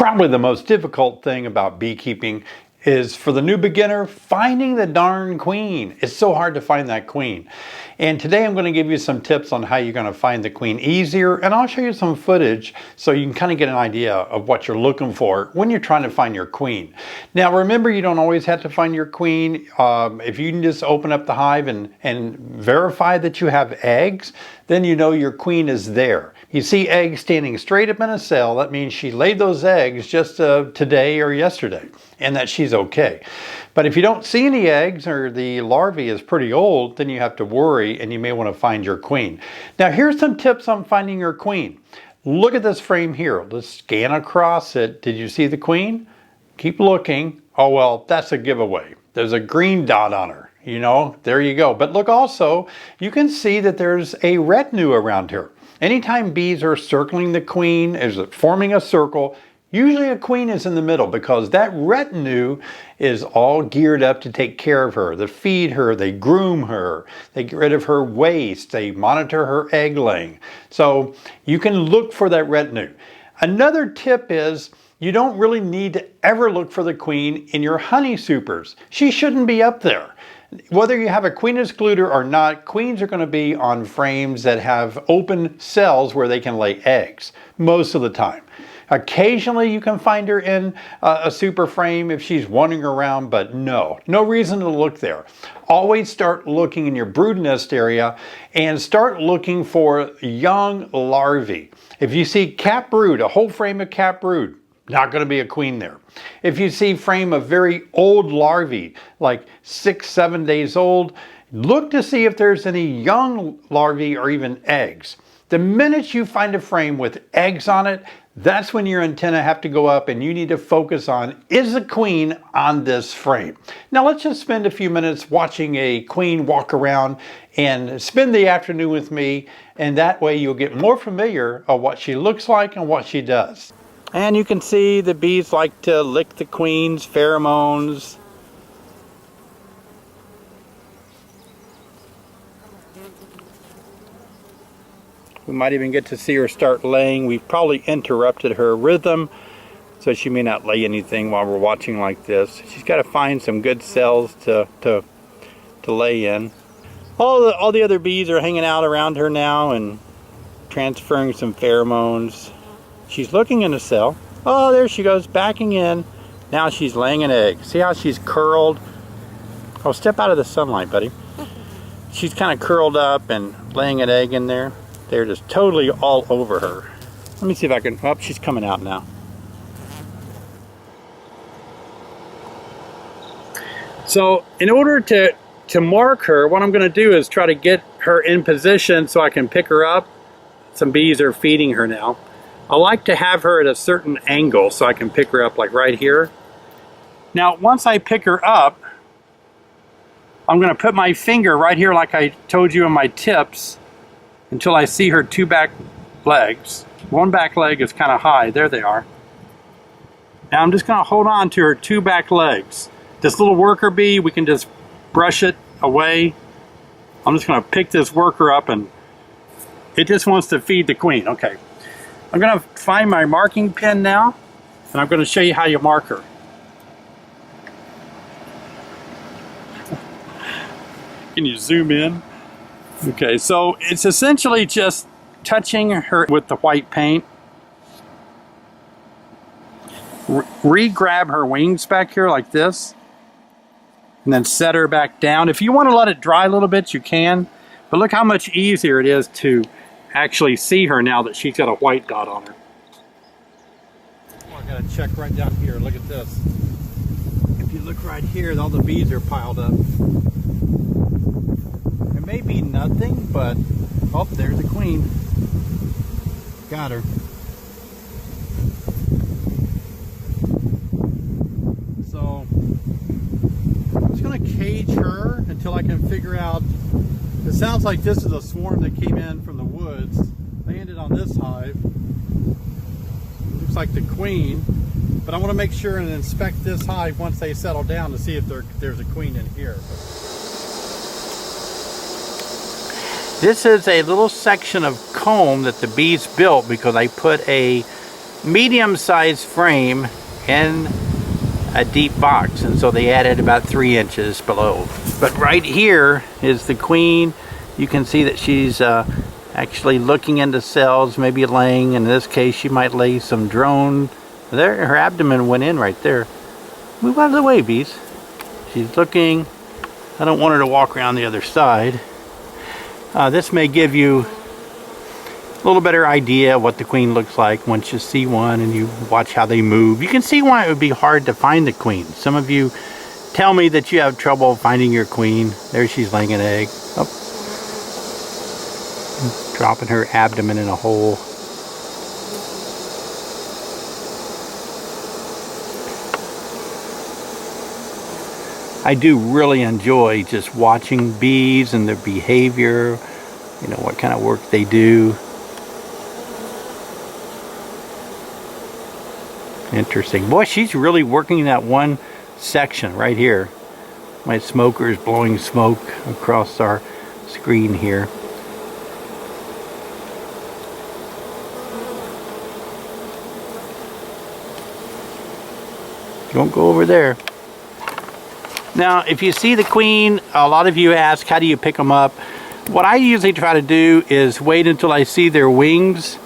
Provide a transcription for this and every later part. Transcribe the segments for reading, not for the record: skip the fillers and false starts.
Probably the most difficult thing about beekeeping is, for the new beginner, finding the darn queen. It's so hard to find that queen. And today I'm going to give you some tips on how you're going to find the queen easier, and I'll show you some footage so you can kind of get an idea of what you're looking for when you're trying to find your queen. Now remember, you don't always have to find your queen. If you can just open up the hive and verify that you have eggs, then you know your queen is there. You see eggs standing straight up in a cell, that means she laid those eggs just today or yesterday, and that she's okay. But if you don't see any eggs, or the larvae is pretty old, then you have to worry and you may want to find your queen. Now here's some tips on finding your queen. Look at this frame here. Let's scan across it. Did you see the queen? Keep looking. Oh well, that's a giveaway. There's a green dot on her. You know, there you go. But look also, you can see that there's a retinue around here. Anytime bees are circling the queen, is forming a circle, usually a queen is in the middle, because that retinue is all geared up to take care of her. They feed her, they groom her, they get rid of her waste, they monitor her egg laying. So you can look for that retinue. Another tip is, you don't really need to ever look for the queen in your honey supers. She shouldn't be up there. Whether you have a queen excluder or not, queens are going to be on frames that have open cells where they can lay eggs most of the time. Occasionally you can find her in a super frame if she's wandering around, but no reason to look there. Always start looking in your brood nest area and start looking for young larvae. If you see cap brood, a whole frame of cap brood, not going to be a queen there. If you see frame of very old larvae, like 6-7 days old, look to see if there's any young larvae or even eggs. The minute you find a frame with eggs on it, that's when your antenna have to go up and you need to focus on, is a queen on this frame? Now let's just spend a few minutes watching a queen walk around and spend the afternoon with me, and that way you'll get more familiar of what she looks like and what she does. And you can see the bees like to lick the queen's pheromones. We might even get to see her start laying. We've probably interrupted her rhythm, so she may not lay anything while we're watching like this. She's got to find some good cells to lay in. All the other bees are hanging out around her now and transferring some pheromones. She's looking in a cell. Oh, there she goes, backing in. Now she's laying an egg. See how she's curled? Oh, step out of the sunlight, buddy. She's kind of curled up and laying an egg in there. They're just totally all over her. Let me see if I can, oh, she's coming out now. So in order to mark her, what I'm going to do is try to get her in position so I can pick her up. Some bees are feeding her now. I like to have her at a certain angle so I can pick her up, like right here. Now once I pick her up, I'm going to put my finger right here like I told you in my tips until I see her two back legs. One back leg is kind of high. There they are. Now I'm just going to hold on to her two back legs. This little worker bee, we can just brush it away. I'm just going to pick this worker up, and it just wants to feed the queen. Okay. I'm going to find my marking pen now, and I'm going to show you how you mark her. Can you zoom in? Okay, so it's essentially just touching her with the white paint. Re-grab her wings back here like this, and then set her back down. If you want to let it dry a little bit, you can, but look how much easier it is to actually see her now that she's got a white dot on her. Oh, I gotta check right down here. Look at this. If you look right here, all the bees are piled up. It may be nothing, but oh, there's the queen. Got her. So I'm just gonna cage her until I can figure out. It sounds like this is a swarm that came in from the woods, landed on this hive. Looks like the queen, but I want to make sure and inspect this hive once they settle down to see if there's a queen in here. This is a little section of comb that the bees built because I put a medium-sized frame in a deep box, and so they added about 3 inches below. But right here is the queen. You can see that she's actually looking into cells, maybe laying. In this case, she might lay some drone. There, her abdomen went in right there. Move out of the way, bees. She's looking. I don't want her to walk around the other side. This may give you a little better idea what the queen looks like once you see one and you watch how they move. You can see why it would be hard to find the queen. Some of you tell me that you have trouble finding your queen. There she's laying an egg. Oh. Dropping her abdomen in a hole. I do really enjoy just watching bees and their behavior, you know, what kind of work they do. Interesting. Boy, she's really working that one section right here. My smoker is blowing smoke across our screen here. Don't go over there. Now, if you see the queen, a lot of you ask, how do you pick them up? What I usually try to do is wait until I see their wings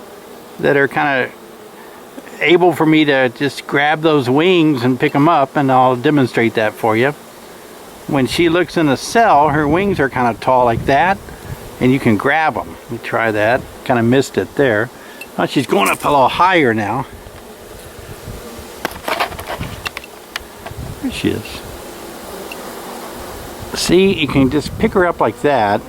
that are kind of able for me to just grab those wings and pick them up, and I'll demonstrate that for you. When she looks in a cell, her wings are kind of tall like that, and you can grab them. Let me try that. Kind of missed it there. Oh, she's going up a little higher now. There she is. See, you can just pick her up like that,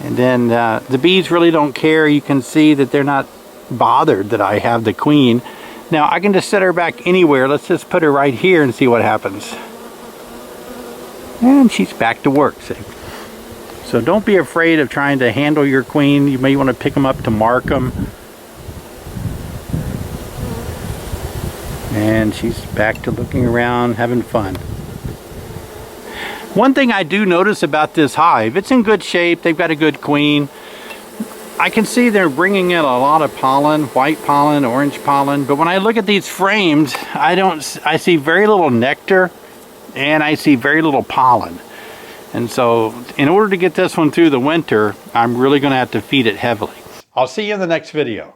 and then the bees really don't care. You can see that they're not bothered that I have the queen. Now I can just set her back anywhere. Let's just put her right here and see what happens. And she's back to work, see. So don't be afraid of trying to handle your queen. You may want to pick them up to mark them. And she's back to looking around, having fun. One thing I do notice about this hive, it's in good shape. They've got a good queen. I can see they're bringing in a lot of pollen, white pollen, orange pollen, but when I look at these frames, I see very little nectar and I see very little pollen. And so in order to get this one through the winter, I'm really going to have to feed it heavily. I'll see you in the next video.